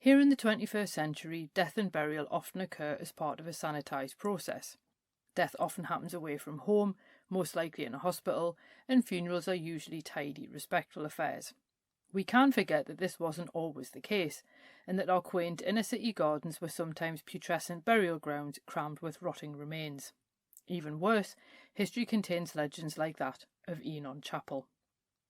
Here in the 21st century, death and burial often occur as part of a sanitised process. Death often happens away from home, most likely in a hospital, and funerals are usually tidy, respectful affairs. We can forget that this wasn't always the case, and that our quaint inner-city gardens were sometimes putrescent burial grounds crammed with rotting remains. Even worse, history contains legends like that of Enon Chapel.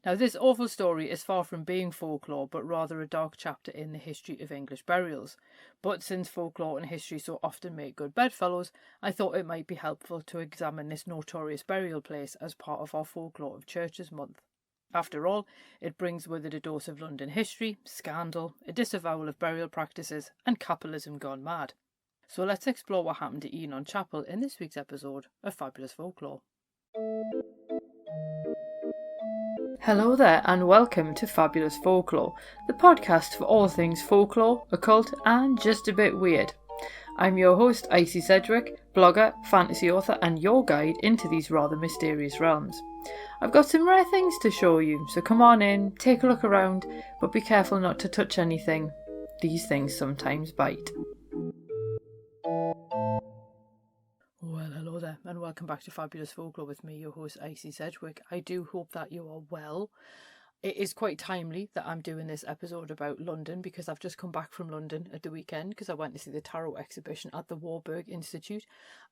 Now, this awful story is far from being folklore, but rather a dark chapter in the history of English burials. But since folklore and history so often make good bedfellows, I thought it might be helpful to examine this notorious burial place as part of our Folklore of Churches month. After all, it brings with it a dose of London history, scandal, a disavowal of burial practices, and capitalism gone mad. So let's explore what happened to Enon Chapel in this week's episode of Fabulous Folklore. Hello there and welcome to Fabulous Folklore, the podcast for all things folklore, occult and just a bit weird. I'm your host Icy Sedgwick, blogger, fantasy author and your guide into these rather mysterious realms. I've got some rare things to show you, so come on in, take a look around, but be careful not to touch anything. These things sometimes bite. Well, hello there, and welcome back to Fabulous Folklore with me, your host, Icy Sedgwick. I do hope that you are well. It is quite timely that I'm doing this episode about London because I've just come back from London at the weekend because I went to see the tarot exhibition at the Warburg Institute,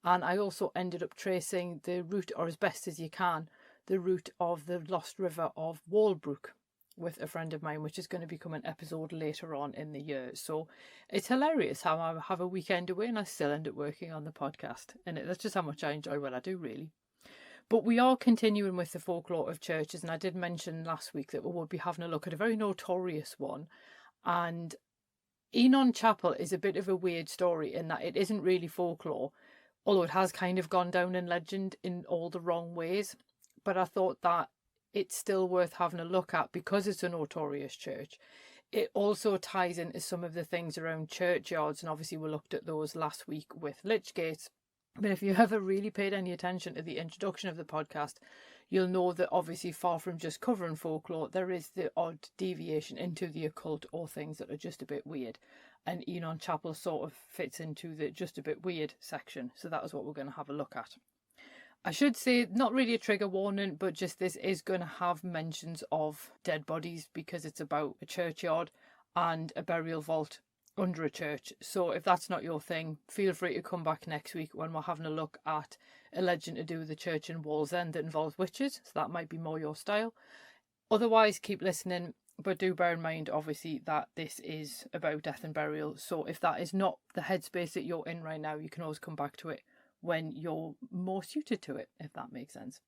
and I also ended up tracing the route, or as best as you can, the route of the lost river of Walbrook with a friend of mine, which is going to become an episode later on in the year. So it's hilarious how I have a weekend away and I still end up working on the podcast. And that's just how much I enjoy what I do, really. But we are continuing with the folklore of churches, and I did mention last week that we will be having a look at a very notorious one. And Enon Chapel is a bit of a weird story in that it isn't really folklore, although it has kind of gone down in legend in all the wrong ways. But I thought that it's still worth having a look at because it's a notorious church. It also ties into some of the things around churchyards, and obviously we looked at those last week with Lichgates. But if you ever really paid any attention to the introduction of the podcast, you'll know that obviously far from just covering folklore, there is the odd deviation into the occult or things that are just a bit weird. And Enon Chapel sort of fits into the just a bit weird section. So that is what we're going to have a look at. I should say, not really a trigger warning, but just this is going to have mentions of dead bodies because it's about a churchyard and a burial vault under a church. So if that's not your thing, feel free to come back next week when we're having a look at a legend to do with the church in Wallsend that involves witches. So that might be more your style. Otherwise, keep listening, but do bear in mind, obviously, that this is about death and burial. So if that is not the headspace that you're in right now, you can always come back to it when you're more suited to it, if that makes sense.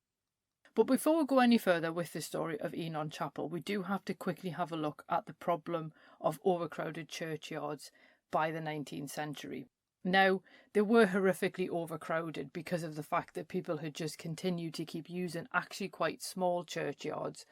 But before we go any further with the story of Enon Chapel, we do have to quickly have a look at the problem of overcrowded churchyards by the 19th century. Now, they were horrifically overcrowded because of the fact that people had just continued to keep using actually quite small churchyards,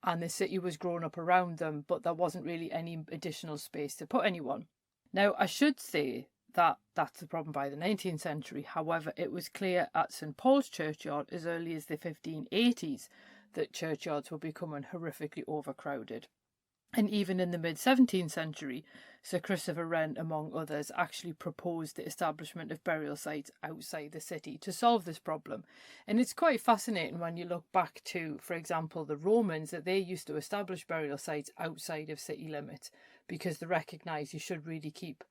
and the city was growing up around them, but there wasn't really any additional space to put anyone. Now, I should say that's the problem by the 19th century. However, it was clear at St Paul's Churchyard as early as the 1580s that churchyards were becoming horrifically overcrowded. And even in the mid-17th century, Sir Christopher Wren, among others, actually proposed the establishment of burial sites outside the city to solve this problem. And it's quite fascinating when you look back to, for example, the Romans, that they used to establish burial sites outside of city limits because they recognised you should really keep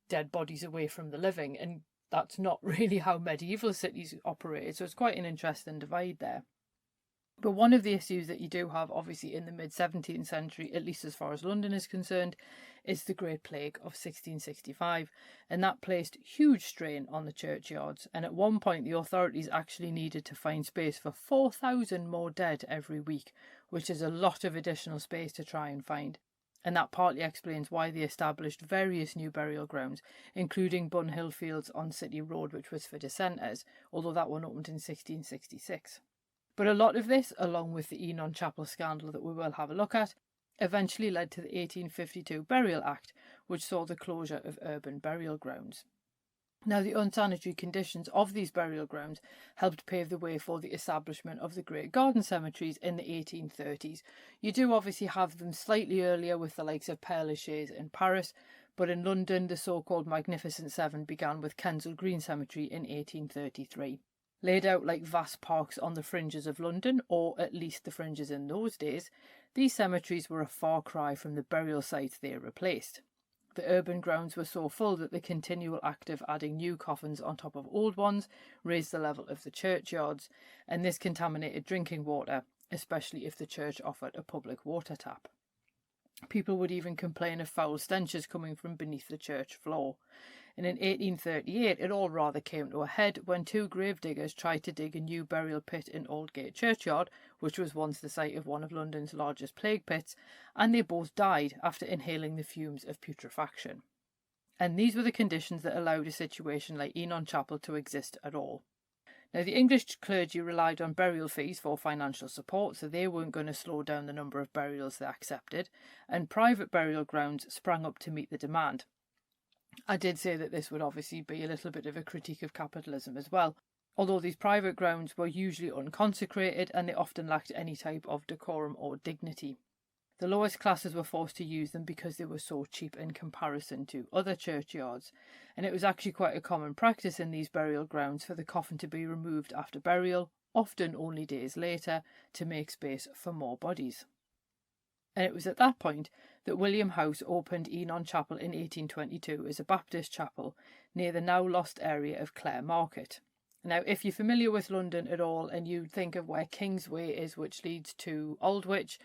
dead bodies away from the living, and that's not really how medieval cities operated. So it's quite an interesting divide there. But one of the issues that you do have, obviously, in the mid-17th century, at least as far as London is concerned, is the Great Plague of 1665, and that placed huge strain on the churchyards. And at one point, the authorities actually needed to find space for 4,000 more dead every week, which is a lot of additional space to try and find. And that partly explains why they established various new burial grounds, including Bunhill Fields on City Road, which was for dissenters, although that one opened in 1666. But a lot of this, along with the Enon Chapel scandal that we will have a look at, eventually led to the 1852 Burial Act, which saw the closure of urban burial grounds. Now, the unsanitary conditions of these burial grounds helped pave the way for the establishment of the Great Garden cemeteries in the 1830s. You do obviously have them slightly earlier with the likes of Père Lachaise in Paris, But in London, the so-called Magnificent Seven began with Kensal Green Cemetery in 1833. Laid out like vast parks on the fringes of London, or at least the fringes in those days, these cemeteries were a far cry from the burial sites they replaced. The urban grounds were so full that the continual act of adding new coffins on top of old ones raised the level of the churchyards, and this contaminated drinking water, especially if the church offered a public water tap. People would even complain of foul stenches coming from beneath the church floor. And in 1838 it all rather came to a head when two gravediggers tried to dig a new burial pit in Aldgate Churchyard, which was once the site of one of London's largest plague pits, and they both died after inhaling the fumes of putrefaction. And these were the conditions that allowed a situation like Enon Chapel to exist at all. Now, the English clergy relied on burial fees for financial support, so they weren't going to slow down the number of burials they accepted, and private burial grounds sprang up to meet the demand. I did say that this would obviously be a little bit of a critique of capitalism as well, although these private grounds were usually unconsecrated and they often lacked any type of decorum or dignity. The lowest classes were forced to use them because they were so cheap in comparison to other churchyards, and it was actually quite a common practice in these burial grounds for the coffin to be removed after burial, often only days later, to make space for more bodies. And it was at that point that William House opened Enon Chapel in 1822 as a Baptist chapel near the now lost area of Clare Market. Now, if you're familiar with London at all and you think of where Kingsway is, which leads to Aldwych,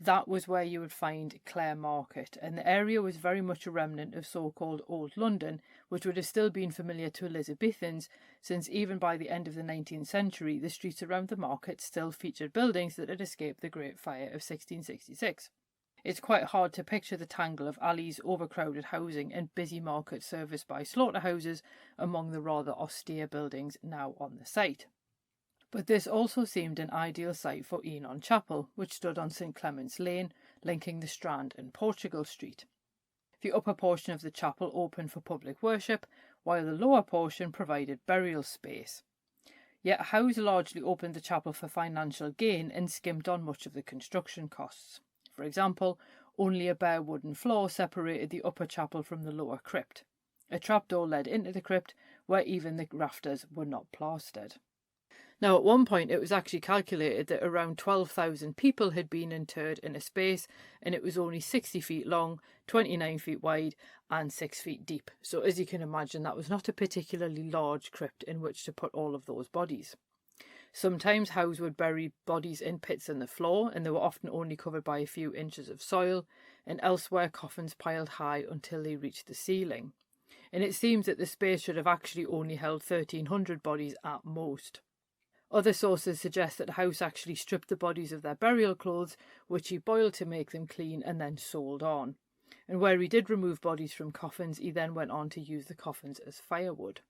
that was where you would find Clare Market, and the area was very much a remnant of so-called Old London, which would have still been familiar to Elizabethans, since even by the end of the 19th century, the streets around the market still featured buildings that had escaped the Great Fire of 1666. It's quite hard to picture the tangle of alleys, overcrowded housing and busy markets serviced by slaughterhouses among the rather austere buildings now on the site. But this also seemed an ideal site for Enon Chapel, which stood on St Clement's Lane, linking the Strand and Portugal Street. The upper portion of the chapel opened for public worship, while the lower portion provided burial space. Yet House largely opened the chapel for financial gain and skimped on much of the construction costs. For example, only a bare wooden floor separated the upper chapel from the lower crypt. A trapdoor led into the crypt, where even the rafters were not plastered. Now, at one point, it was actually calculated that around 12,000 people had been interred in a space, and it was only 60 feet long, 29 feet wide, and 6 feet deep. So, as you can imagine, that was not a particularly large crypt in which to put all of those bodies. Sometimes House would bury bodies in pits in the floor, and they were often only covered by a few inches of soil, and elsewhere coffins piled high until they reached the ceiling. And it seems that the space should have actually only held 1,300 bodies at most. Other sources suggest that House actually stripped the bodies of their burial clothes, which he boiled to make them clean and then sold on. And where he did remove bodies from coffins, he then went on to use the coffins as firewood.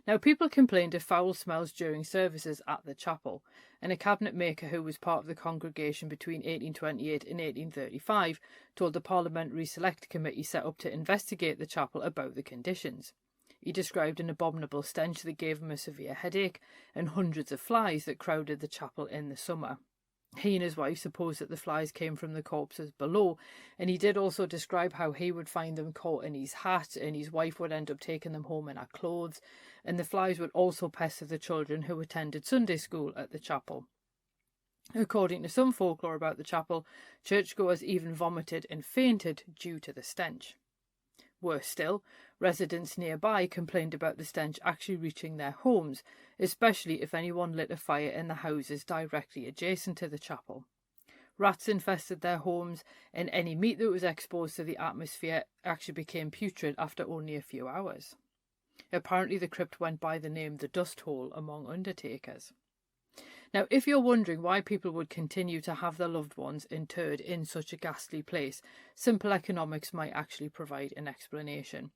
Now, people complained of foul smells during services at the chapel, and a cabinet maker who was part of the congregation between 1828 and 1835 told the Parliamentary Select Committee set up to investigate the chapel about the conditions. He described an abominable stench that gave him a severe headache and hundreds of flies that crowded the chapel in the summer. He and his wife supposed that the flies came from the corpses below, and he did also describe how he would find them caught in his hat and his wife would end up taking them home in her clothes, and the flies would also pester the children who attended Sunday school at the chapel. According to some folklore about the chapel, churchgoers even vomited and fainted due to the stench. Worse still, residents nearby complained about the stench actually reaching their homes, especially if anyone lit a fire in the houses directly adjacent to the chapel. Rats infested their homes, and any meat that was exposed to the atmosphere actually became putrid after only a few hours. Apparently the crypt went by the name the Dust Hole among undertakers. Now, if you're wondering why people would continue to have their loved ones interred in such a ghastly place, simple economics might actually provide an explanation.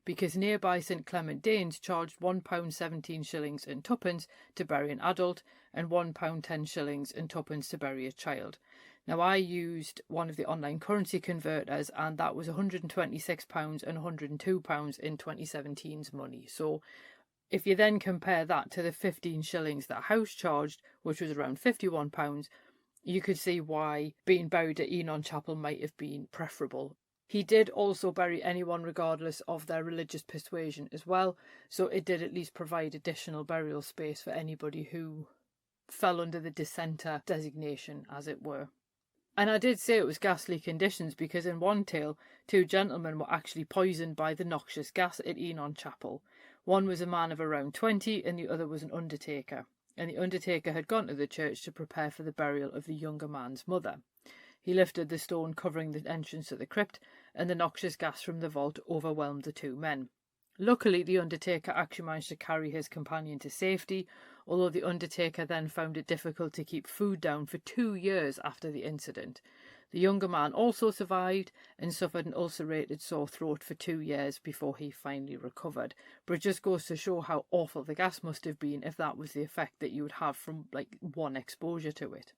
Because nearby St Clement Danes charged £1.17 and twopence to bury an adult and £1.10 and twopence to bury a child. Now, I used one of the online currency converters, and that was £126 and £102 in 2017's money. So if you then compare that to the 15 shillings that House charged, which was around £51, you could see why being buried at Enon Chapel might have been preferable. He did also bury anyone regardless of their religious persuasion as well, so it did at least provide additional burial space for anybody who fell under the dissenter designation, as it were. And I did say it was ghastly conditions because in one tale, 2 gentlemen were actually poisoned by the noxious gas at Enon Chapel. One was a man of around 20 and the other was an undertaker. And the undertaker had gone to the church to prepare for the burial of the younger man's mother. He lifted the stone covering the entrance to the crypt, and the noxious gas from the vault overwhelmed the 2 men. Luckily, the undertaker actually managed to carry his companion to safety, although the undertaker then found it difficult to keep food down for 2 years after the incident. The younger man also survived and suffered an ulcerated sore throat for 2 years before he finally recovered. But it just goes to show how awful the gas must have been if that was the effect that you would have from one exposure to it.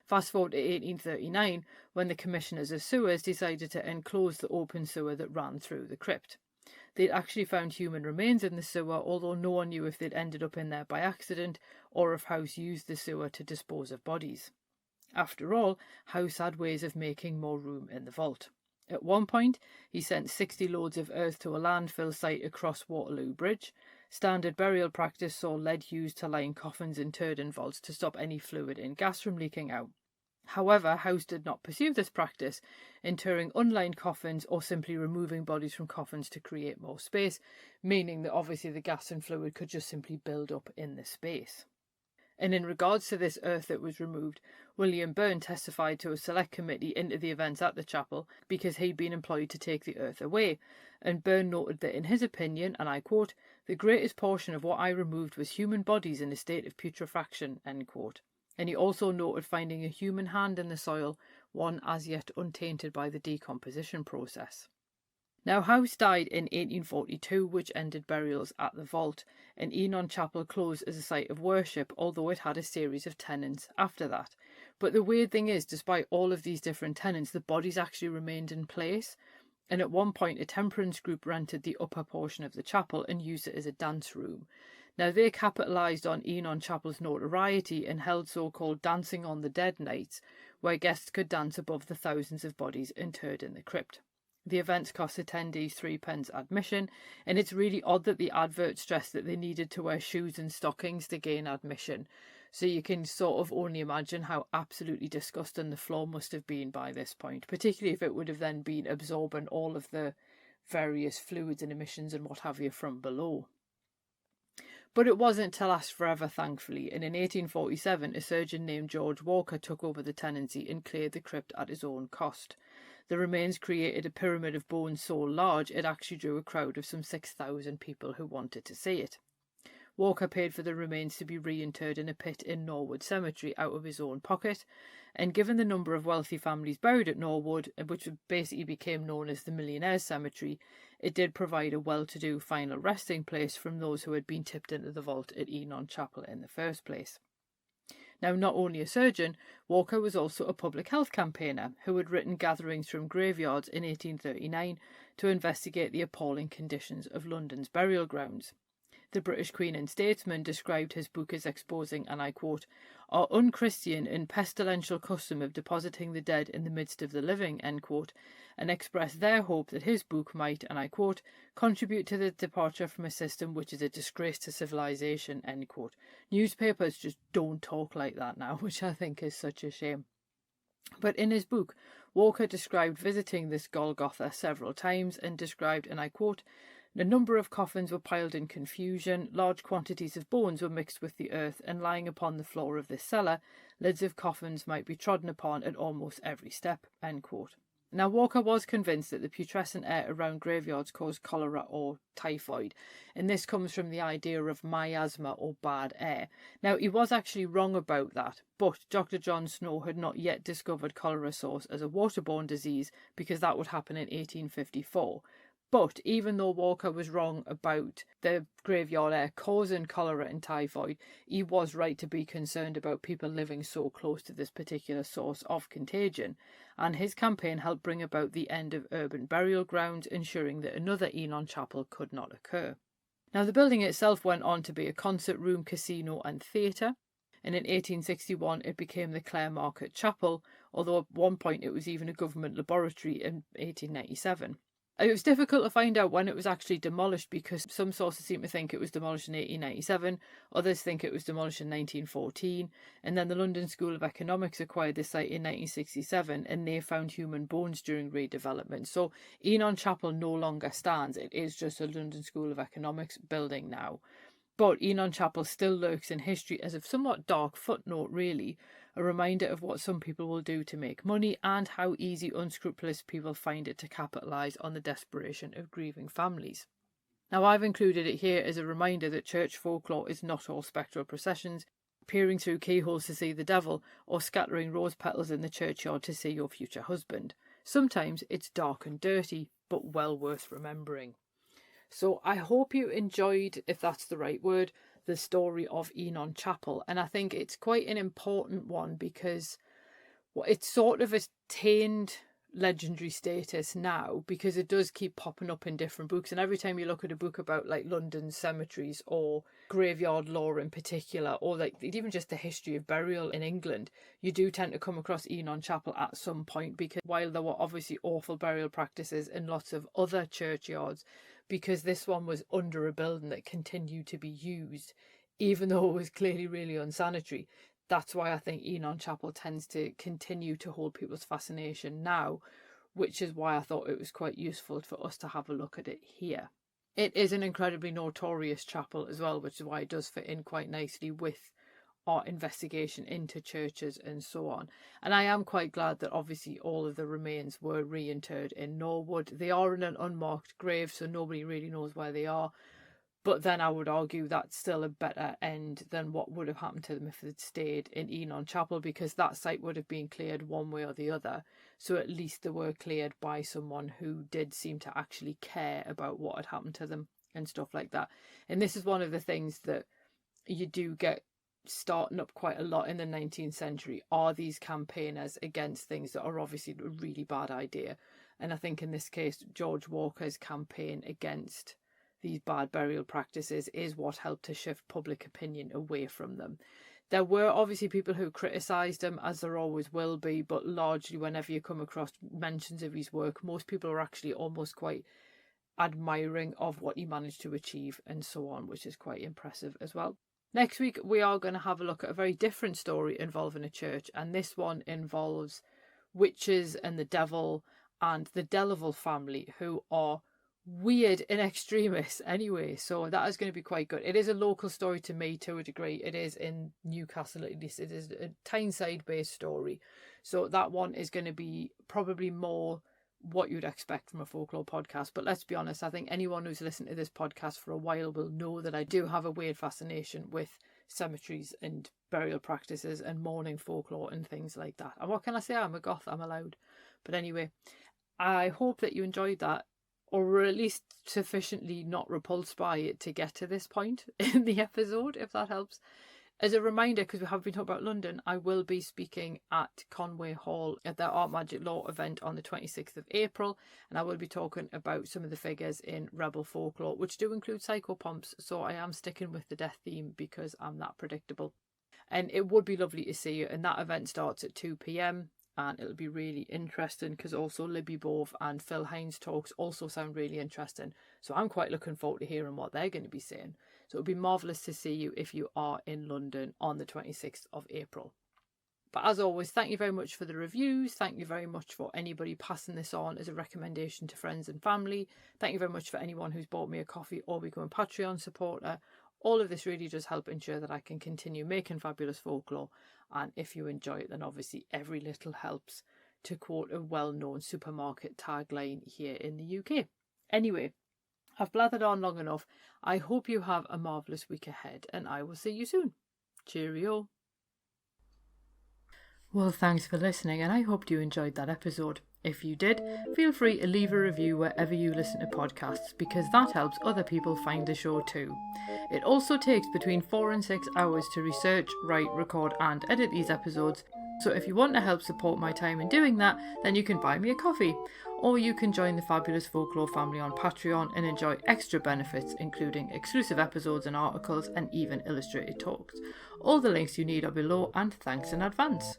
Fast forward to 1839, when the commissioners of sewers decided to enclose the open sewer that ran through the crypt. They'd actually found human remains in the sewer, although no one knew if they'd ended up in there by accident or if House used the sewer to dispose of bodies. After all, House had ways of making more room in the vault. At one point, he sent 60 loads of earth to a landfill site across Waterloo Bridge. Standard burial practice saw lead used to line coffins interred in vaults to stop any fluid and gas from leaking out. However, House did not pursue this practice, interring unlined coffins or simply removing bodies from coffins to create more space, meaning that obviously the gas and fluid could just simply build up in the space. And in regards to this earth that was removed, William Byrne testified to a select committee into the events at the chapel because he'd been employed to take the earth away, and Byrne noted that in his opinion, and I quote, "The greatest portion of what I removed was human bodies in a state of putrefaction," end quote. And he also noted finding a human hand in the soil, one as yet untainted by the decomposition process. Now, House died in 1842, which ended burials at the vault, and Enon Chapel closed as a site of worship, although it had a series of tenants after that. But the weird thing is, despite all of these different tenants, the bodies actually remained in place, and at one point a temperance group rented the upper portion of the chapel and used it as a dance room. Now, they capitalised on Enon Chapel's notoriety and held so-called Dancing on the Dead nights, where guests could dance above the thousands of bodies interred in the crypt. The events cost attendees 3p admission, and it's really odd that the advert stressed that they needed to wear shoes and stockings to gain admission. So you can sort of only imagine how absolutely disgusting the floor must have been by this point, particularly if it would have then been absorbing all of the various fluids and emissions and what have you from below. But it wasn't to last forever, thankfully, and in 1847 a surgeon named George Walker took over the tenancy and cleared the crypt at his own cost. The remains created a pyramid of bones so large it actually drew a crowd of some 6,000 people who wanted to see it. Walker paid for the remains to be reinterred in a pit in Norwood Cemetery out of his own pocket, and given the number of wealthy families buried at Norwood, which basically became known as the Millionaires' Cemetery, it did provide a well-to-do final resting place from those who had been tipped into the vault at Enon Chapel in the first place. Now, not only a surgeon, Walker was also a public health campaigner who had written Gatherings from Graveyards in 1839 to investigate the appalling conditions of London's burial grounds. The British Queen and Statesman described his book as exposing, and I quote, "our unchristian and pestilential custom of depositing the dead in the midst of the living," end quote, and expressed their hope that his book might, and I quote, "contribute to the departure from a system which is a disgrace to civilization," end quote. Newspapers just don't talk like that now, which I think is such a shame. But in his book, Walker described visiting this Golgotha several times and described, and I quote, "The number of coffins were piled in confusion, large quantities of bones were mixed with the earth, and lying upon the floor of this cellar, lids of coffins might be trodden upon at almost every step," end quote. Now, Walker was convinced that the putrescent air around graveyards caused cholera or typhoid, and this comes from the idea of miasma or bad air. Now, he was actually wrong about that, but Dr. John Snow had not yet discovered cholera source as a waterborne disease because that would happen in 1854. But even though Walker was wrong about the graveyard air causing cholera and typhoid, he was right to be concerned about people living so close to this particular source of contagion, and his campaign helped bring about the end of urban burial grounds, ensuring that another Enon Chapel could not occur. Now, the building itself went on to be a concert room, casino and theatre, and in 1861 it became the Clare Market Chapel, although at one point it was even a government laboratory in 1897. It was difficult to find out when it was actually demolished because some sources seem to think it was demolished in 1897, others think it was demolished in 1914, and then the London School of Economics acquired the site in 1967 and they found human bones during redevelopment. So Enon Chapel no longer stands, it is just a London School of Economics building now. But Enon Chapel still lurks in history as a somewhat dark footnote, really, a reminder of what some people will do to make money and how easy unscrupulous people find it to capitalise on the desperation of grieving families. Now, I've included it here as a reminder that church folklore is not all spectral processions, peering through keyholes to see the devil, or scattering rose petals in the churchyard to see your future husband. Sometimes it's dark and dirty, but well worth remembering. So I hope you enjoyed, if that's the right word, the story of Enon Chapel. And I think it's quite an important one because it's sort of attained legendary status now because it does keep popping up in different books. And every time you look at a book about like London cemeteries or graveyard lore in particular, or like even just the history of burial in England, you do tend to come across Enon Chapel at some point, because while there were obviously awful burial practices in lots of other churchyards, because this one was under a building that continued to be used, even though it was clearly really unsanitary. That's why I think Enon Chapel tends to continue to hold people's fascination now, which is why I thought it was quite useful for us to have a look at it here. It is an incredibly notorious chapel as well, which is why it does fit in quite nicely with our investigation into churches and so on. And I am quite glad that obviously all of the remains were reinterred in Norwood. They are in an unmarked grave, so nobody really knows where they are. But then I would argue that's still a better end than what would have happened to them if they'd stayed in Enon Chapel, because that site would have been cleared one way or the other. So at least they were cleared by someone who did seem to actually care about what had happened to them and stuff like that. And this is one of the things that you do get starting up quite a lot in the 19th century, are these campaigners against things that are obviously a really bad idea. And I think in this case, George Walker's campaign against these bad burial practices is what helped to shift public opinion away from them. There were obviously people who criticised him, as there always will be, but largely whenever you come across mentions of his work, most people are actually almost quite admiring of what he managed to achieve and so on, which is quite impressive as well. Next week, we are going to have a look at a very different story involving a church, and this one involves witches and the devil and the Delaval family, who are weird in extremis anyway, so that is going to be quite good. It is a local story to me to a degree. It is in Newcastle, at least. It is a Tyneside based story, so that one is going to be probably more what you'd expect from a folklore podcast. But let's be honest, I think anyone who's listened to this podcast for a while will know that I do have a weird fascination with cemeteries and burial practices and mourning folklore and things like that. And what can I say? I'm a goth, I'm allowed. But anyway, I hope that you enjoyed that, or were at least sufficiently not repulsed by it to get to this point in the episode, if that helps. As a reminder, because we have been talking about London, I will be speaking at Conway Hall at their Art Magic Law event on the 26th of April, and I will be talking about some of the figures in Rebel Folklore, which do include psychopomps, so I am sticking with the death theme because I'm that predictable. And it would be lovely to see you, and that event starts at 2 p.m, and it'll be really interesting because also Libby Bove and Phil Hines talks also sound really interesting, so I'm quite looking forward to hearing what they're going to be saying. So it would be marvellous to see you if you are in London on the 26th of April. But as always, thank you very much for the reviews. Thank you very much for anybody passing this on as a recommendation to friends and family. Thank you very much for anyone who's bought me a coffee or become a Patreon supporter. All of this really does help ensure that I can continue making fabulous folklore. And if you enjoy it, then obviously every little helps, to quote a well-known supermarket tagline here in the UK. Anyway, I've blathered on long enough. I hope you have a marvellous week ahead, and I will see you soon. Cheerio. Well, thanks for listening, and I hope you enjoyed that episode. If you did, feel free to leave a review wherever you listen to podcasts, because that helps other people find the show too. It also takes between 4 and 6 hours to research, write, record and edit these episodes, so if you want to help support my time in doing that, then you can buy me a coffee, or you can join the Fabulous Folklore family on Patreon and enjoy extra benefits, including exclusive episodes and articles and even illustrated talks. All the links you need are below, and thanks in advance.